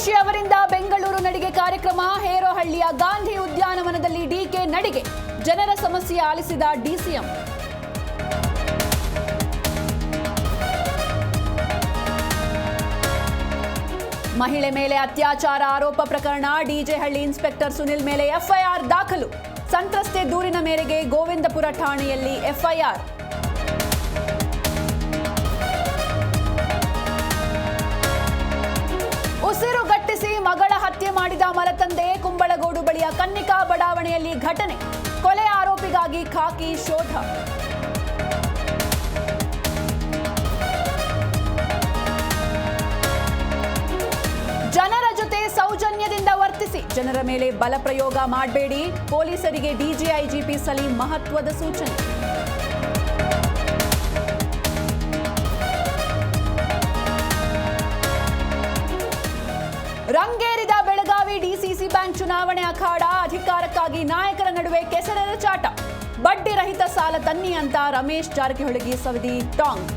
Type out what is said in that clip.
ಡಿಕೆಶಿ ಅವರಿಂದ ಬೆಂಗಳೂರು ನಡಿಗೆ ಕಾರ್ಯಕ್ರಮ. ಹೇರೋಹಳ್ಳಿಯ ಗಾಂಧಿ ಉದ್ಯಾನವನದಲ್ಲಿ ಡಿಕೆ ನಡಿಗೆ. ಜನರ ಸಮಸ್ಯೆ ಆಲಿಸಿದ ಡಿಸಿಎಂ. ಮಹಿಳೆ ಮೇಲೆ ಅತ್ಯಾಚಾರ ಆರೋಪ ಪ್ರಕರಣ. ಡಿಜೆಹಳ್ಳಿ ಇನ್ಸ್ಪೆಕ್ಟರ್ ಸುನಿಲ್ ಮೇಲೆ ಎಫ್ಐಆರ್ ದಾಖಲು. ಸಂತ್ರಸ್ತೆ ದೂರಿನ ಮೇರೆಗೆ ಗೋವಿಂದಪುರ ಠಾಣೆಯಲ್ಲಿ ಎಫ್ಐಆರ್. ಉಸಿರುಗಟ್ಟಿಸಿ ಮಗಳ ಹತ್ಯೆ ಮಾಡಿದ ಮಲತಂದೆ. ಕುಂಬಳಗೋಡು ಬಳಿಯ ಕನ್ನಿಕಾ ಬಡಾವಣೆಯಲ್ಲಿ ಘಟನೆ. ಕೊಲೆ ಆರೋಪಿಗಾಗಿ ಖಾಕಿ ಶೋಧ. ಜನರ ಜೊತೆ ಸೌಜನ್ಯದಿಂದ ವರ್ತಿಸಿ. ಜನರ ಮೇಲೆ ಬಲಪ್ರಯೋಗ ಮಾಡಬೇಡಿ. ಪೊಲೀಸರಿಗೆ ಡಿಜಿಐಜಿಪಿ ಸಲೀಂ ಮಹತ್ವದ ಸೂಚನೆ. ರಂಗೇರಿದ ಬೆಳಗಾವಿ ಡಿಸಿಸಿ ಬ್ಯಾಂಕ್ ಚುನಾವಣೆ ಅಖಾಡ. ಅಧಿಕಾರಕ್ಕಾಗಿ ನಾಯಕರ ನಡುವೆ ಕೆಸರೆರಚಾಟ. ಬಡ್ಡಿ ರಹಿತ ಸಾಲ ತನ್ನಿ ಅಂತ ರಮೇಶ್ ಜಾರಕಿಹೊಳಿಗೆ ಸವದಿ ಟಾಂಗ್.